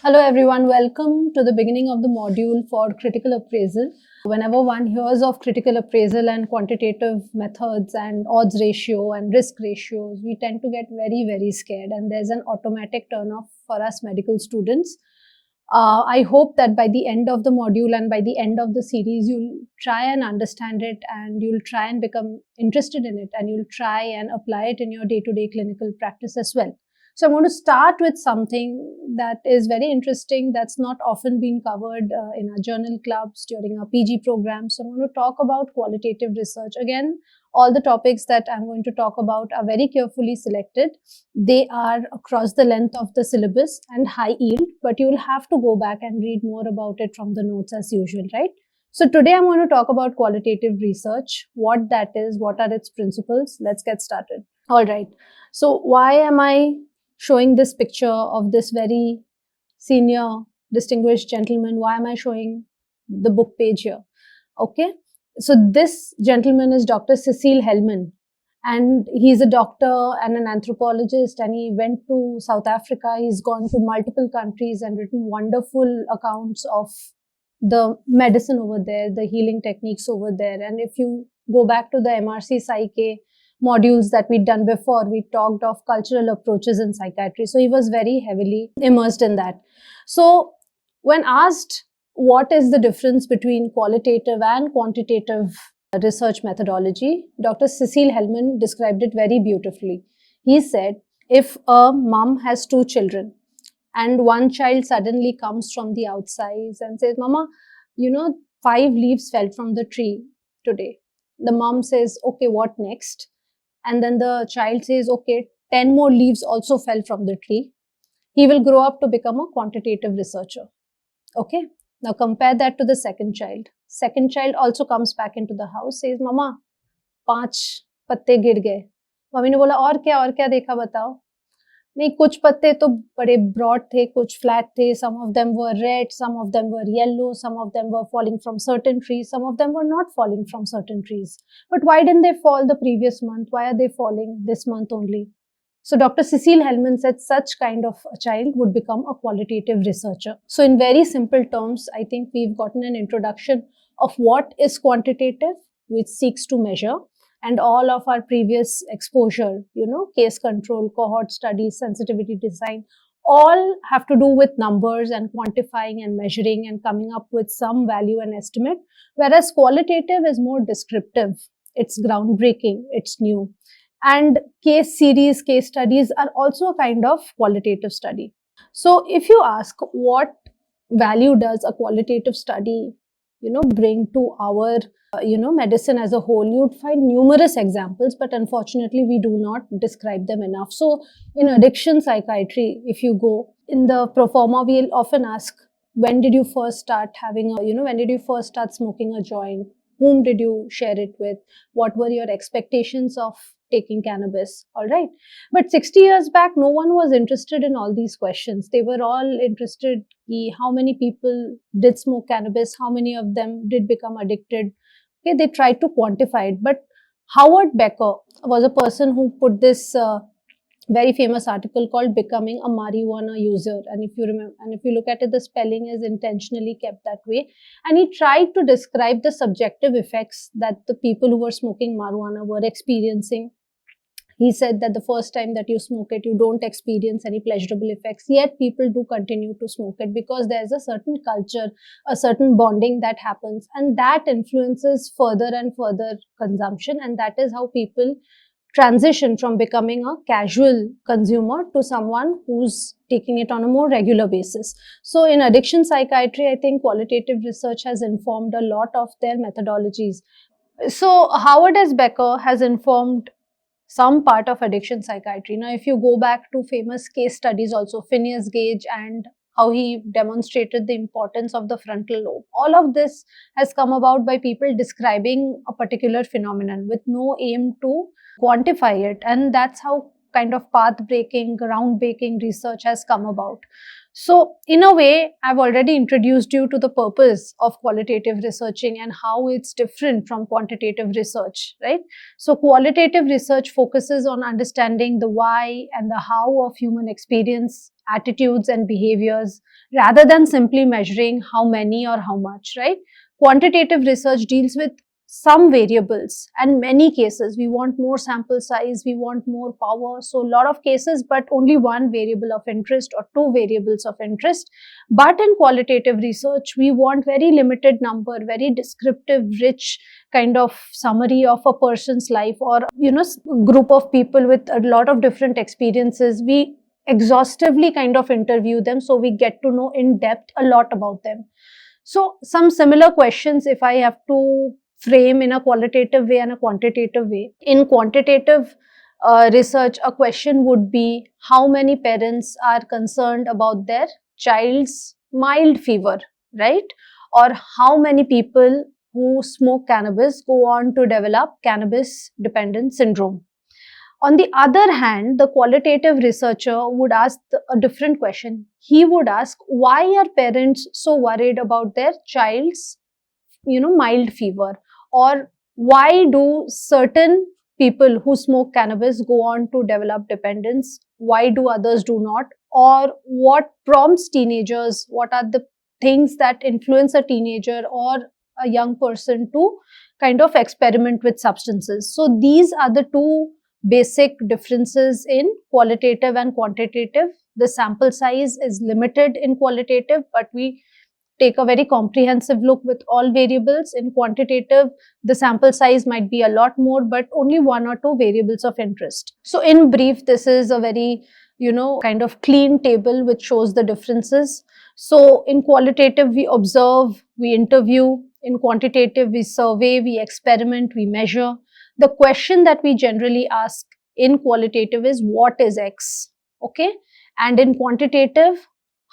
Hello everyone, welcome to the beginning of the module for critical appraisal. Whenever one hears of critical appraisal and quantitative methods and odds ratio and risk ratios, we tend to get very scared, and there's an automatic turn off for us medical students. I hope that by the end of the module and by the end of the series, you'll try and understand it and you'll try and become interested in it and you'll try and apply it in your day-to-day clinical practice as well. So I'm going to start with something that is very interesting, that's not often been covered in our journal clubs during our PG programs. So I'm going to talk about qualitative research. Again, all the topics that I'm going to talk about are very carefully selected. They are across the length of the syllabus and high yield, but you'll have to go back and read more about it from the notes as usual, right? So today I'm going to talk about qualitative research, what that is, what are its principles. Let's get started. All right. So why am I showing this picture of this very senior distinguished gentleman? Why am I showing the book page here? Okay. So this gentleman is Dr. Cecil Hellman, and he's a doctor and an anthropologist, and he went to South Africa. He's gone to multiple countries and written wonderful accounts of the medicine over there, the healing techniques over there. And if you go back to the MRC Psyche modules that we'd done before, we talked of cultural approaches in psychiatry. So he was very heavily immersed in that. So when asked what is the difference between qualitative and quantitative research methodology, Dr. Cecil Hellman described it very beautifully. He said, if a mom has two children and one child suddenly comes from the outside and says, Mama, 5 leaves fell from the tree today. The mom says, okay, what next? And then the child says, okay, 10 more leaves also fell from the tree. He will grow up to become a quantitative researcher. Okay. Now compare that to the second child. Second child also comes back into the house, says, Mama, 5 पत्ते गिर गए. Mummy ने बोला और क्या देखा बताओ. नहीं, कुछ पत्ते तो बड़े ब्रॉड थे, कुछ फ्लैट थे. Some of them were red, some of them were yellow, some of them were falling from certain trees, some of them were not falling from certain trees. But why didn't they fall the previous month? Why are they falling this month only? So Dr. Cecil Hellman said such kind of a child would become a qualitative researcher. So in very simple terms, I think we've gotten an introduction of what is quantitative, which seeks to measure, and all of our previous exposure, case control, cohort studies, sensitivity design, all have to do with numbers and quantifying and measuring and coming up with some value and estimate, whereas qualitative is more descriptive. It's groundbreaking, it's new. And case series, case studies are also a kind of qualitative study. So if you ask what value does a qualitative study, bring to our medicine as a whole, you'd find numerous examples, but unfortunately we do not describe them enough. So in addiction psychiatry, if you go in the pro forma, we'll often ask, when did you first start when did you first start smoking a joint? Whom did you share it with? What were your expectations of taking cannabis? All right. But 60 years back, no one was interested in all these questions. They were all interested in how many people did smoke cannabis, how many of them did become addicted. Okay, they tried to quantify it. But Howard Becker was a person who put this very famous article called Becoming a Marijuana User. And if you remember, and if you look at it, the spelling is intentionally kept that way. And he tried to describe the subjective effects that the people who were smoking marijuana were experiencing. He said that the first time that you smoke it, you don't experience any pleasurable effects, yet people do continue to smoke it because there's a certain culture, a certain bonding that happens, and that influences further and further consumption. And that is how people transition from becoming a casual consumer to someone who's taking it on a more regular basis. So in addiction psychiatry, I think qualitative research has informed a lot of their methodologies. So Howard S. Becker has informed some part of addiction psychiatry. Now, if you go back to famous case studies also, Phineas Gage and how he demonstrated the importance of the frontal lobe. All of this has come about by people describing a particular phenomenon with no aim to quantify it. And that's how kind of path-breaking, ground-breaking research has come about. So in a way, I've already introduced you to the purpose of qualitative researching and how it's different from quantitative research, right? So qualitative research focuses on understanding the why and the how of human experience, attitudes and behaviors, rather than simply measuring how many or how much, right? Quantitative research deals with some variables, and many cases we want more sample size, we want more power, so a lot of cases but only one variable of interest or two variables of interest. But in qualitative research we want very limited number, very descriptive, rich kind of summary of a person's life, or group of people with a lot of different experiences. We exhaustively kind of interview them, so we get to know in depth a lot about them. So some similar questions, if I have to frame in a qualitative way and a quantitative way. In quantitative research, a question would be how many parents are concerned about their child's mild fever, right? Or how many people who smoke cannabis go on to develop cannabis dependent syndrome. On the other hand, the qualitative researcher would ask a different question. He would ask, why are parents so worried about their child's mild fever? Or why do certain people who smoke cannabis go on to develop dependence? Why do others do not? Or what prompts teenagers? What are the things that influence a teenager or a young person to kind of experiment with substances? So these are the two basic differences in qualitative and quantitative. The sample size is limited in qualitative, but we take a very comprehensive look with all variables. In quantitative, the sample size might be a lot more, but only one or two variables of interest. So in brief, this is a very, kind of clean table which shows the differences. So in qualitative, we observe, we interview. In quantitative, we survey, we experiment, we measure. The question that we generally ask in qualitative is, what is X? Okay. And in quantitative,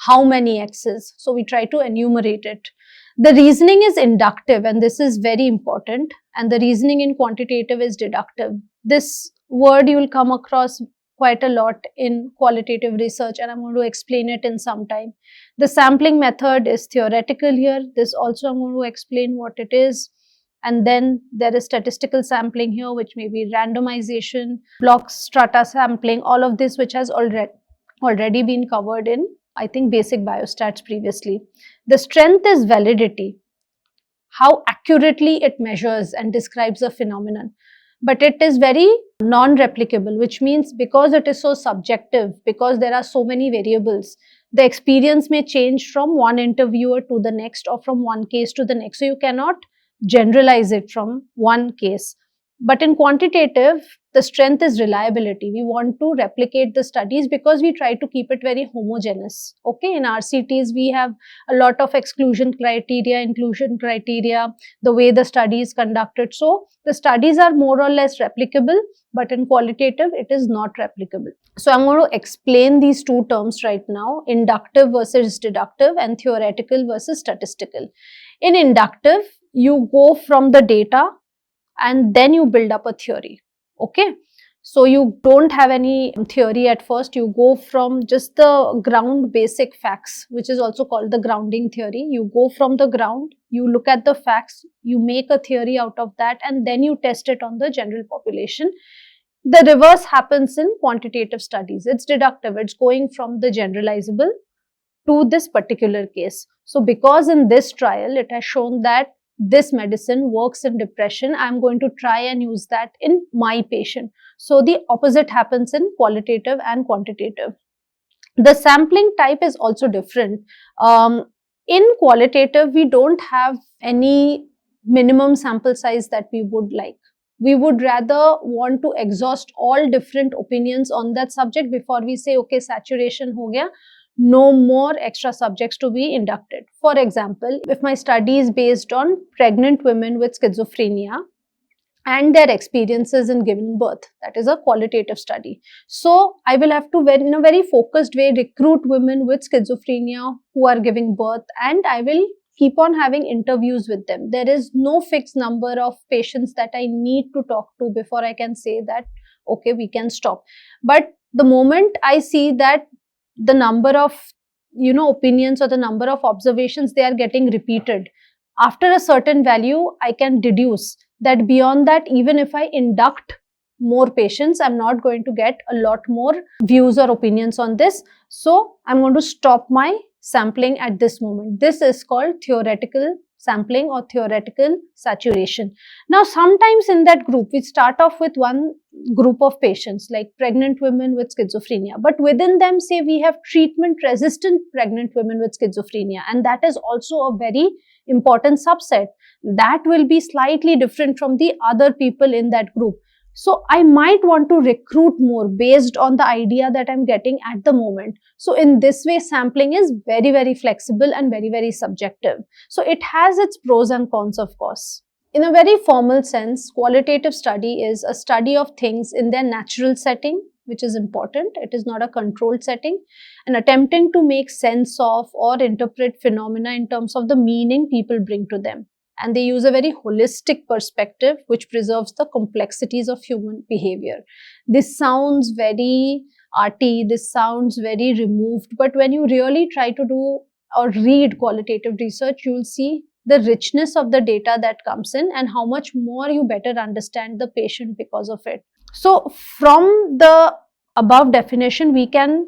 how many X's? So we try to enumerate it. The reasoning is inductive, and this is very important. And the reasoning in quantitative is deductive. This word you will come across quite a lot in qualitative research, and I'm going to explain it in some time. The sampling method is theoretical here. This also I'm going to explain what it is. And then there is statistical sampling here, which may be randomization, block strata sampling, all of this which has already been covered in, I think, basic biostats previously. The strength is validity, how accurately it measures and describes a phenomenon. But it is very non-replicable, which means because it is so subjective, because there are so many variables, the experience may change from one interviewer to the next or from one case to the next. So you cannot generalize it from one case. But in quantitative, the strength is reliability. We want to replicate the studies because we try to keep it very homogeneous. Okay, in RCTs, we have a lot of exclusion criteria, inclusion criteria, the way the study is conducted. So the studies are more or less replicable, but in qualitative, it is not replicable. So I'm going to explain these two terms right now, inductive versus deductive and theoretical versus statistical. In inductive, you go from the data and then you build up a theory. Okay, so you don't have any theory at first. You go from just the ground basic facts, which is also called the grounding theory. You go from the ground, you look at the facts, you make a theory out of that, and then you test it on the general population. The reverse happens in quantitative studies. It's deductive. It's going from the generalizable to this particular case. So because in this trial, it has shown that this medicine works in depression, I'm going to try and use that in my patient. So the opposite happens in qualitative and quantitative. The sampling type is also different. In qualitative, we don't have any minimum sample size that we would like. We would rather want to exhaust all different opinions on that subject before we say, okay, saturation ho gaya, no more extra subjects to be inducted. For example, if my study is based on pregnant women with schizophrenia and their experiences in giving birth, that is a qualitative study. So I will have to, in a very focused way, recruit women with schizophrenia who are giving birth, and I will keep on having interviews with them. There is no fixed number of patients that I need to talk to before I can say that, okay, we can stop. But the moment I see that the number of opinions or the number of observations they are getting repeated, after a certain value, I can deduce that beyond that, even if I induct more patients, I'm not going to get a lot more views or opinions on this. So I'm going to stop my sampling at this moment. This is called theoretical sampling or theoretical saturation. Now, sometimes in that group, we start off with one group of patients like pregnant women with schizophrenia, but within them, say we have treatment resistant pregnant women with schizophrenia, and that is also a very important subset. That will be slightly different from the other people in that group. So I might want to recruit more based on the idea that I'm getting at the moment. So in this way, sampling is very, very flexible and very, very subjective. So it has its pros and cons, of course. In a very formal sense, qualitative study is a study of things in their natural setting, which is important. It is not a controlled setting, and attempting to make sense of or interpret phenomena in terms of the meaning people bring to them. And they use a very holistic perspective which preserves the complexities of human behavior. This sounds very arty, this sounds very removed, but when you really try to do or read qualitative research, you will see the richness of the data that comes in and how much more you better understand the patient because of it. So from the above definition, we can,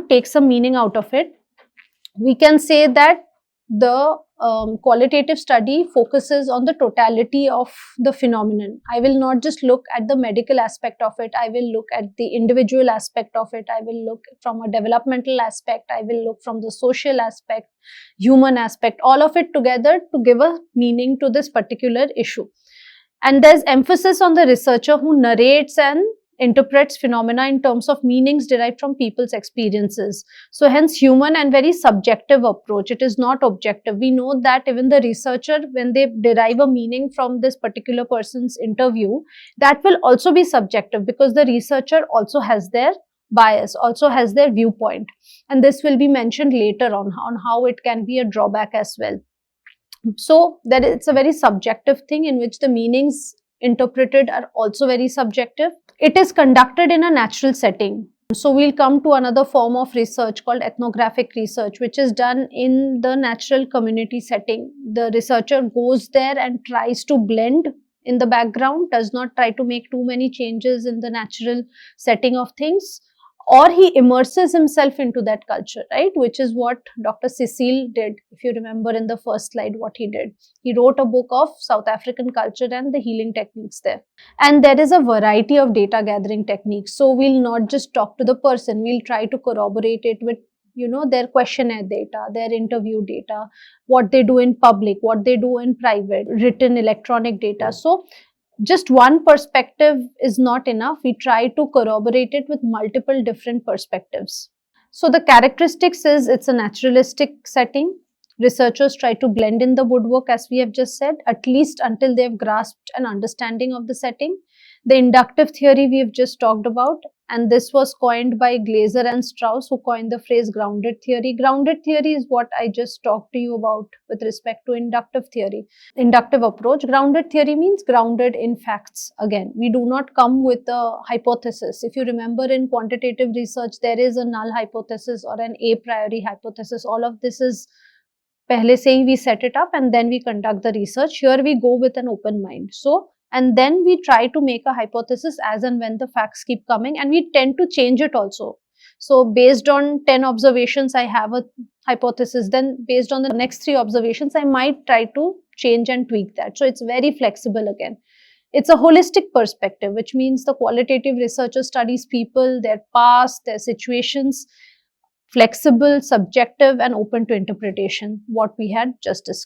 take some meaning out of it. We can say that the qualitative study focuses on the totality of the phenomenon. I will not just look at the medical aspect of it. I will look at the individual aspect of it. I will look from a developmental aspect. I will look from the social aspect, human aspect, all of it together to give a meaning to this particular issue. And there's emphasis on the researcher who narrates and interprets phenomena in terms of meanings derived from people's experiences. So hence human and very subjective approach. It is not objective. We know that even the researcher, when they derive a meaning from this particular person's interview, that will also be subjective because the researcher also has their bias, also has their viewpoint. And this will be mentioned later on how it can be a drawback as well. So that it's a very subjective thing in which the meanings interpreted are also very subjective. It is conducted in a natural setting. So we'll come to another form of research called ethnographic research, which is done in the natural community setting. The researcher goes there and tries to blend in the background, does not try to make too many changes in the natural setting of things, or he immerses himself into that culture, right? Which is what Dr. Cecile did. If you remember in the first slide what he did. He wrote a book of South African culture and the healing techniques there. And there is a variety of data gathering techniques. So we'll not just talk to the person, we'll try to corroborate it with their questionnaire data, their interview data, what they do in public, what they do in private, written electronic data. So just one perspective is not enough. We try to corroborate it with multiple different perspectives. So the characteristics is it's a naturalistic setting. Researchers try to blend in the woodwork, as we have just said, at least until they have grasped an understanding of the setting. The inductive theory we have just talked about, and this was coined by Glaser and Strauss, who coined the phrase grounded theory. Grounded theory is what I just talked to you about with respect to inductive theory, inductive approach. Grounded theory means grounded in facts. Again, we do not come with a hypothesis. If you remember in quantitative research, there is a null hypothesis or an a priori hypothesis. All of this is pehle se hi we set it up and then we conduct the research. Here we go with an open mind. So, and then we try to make a hypothesis as and when the facts keep coming, and we tend to change it also. So based on 10 observations, I have a hypothesis. Then based on the next 3 observations, I might try to change and tweak that. So it's very flexible again. It's a holistic perspective, which means the qualitative researcher studies people, their past, their situations, flexible, subjective, and open to interpretation, what we had just discussed.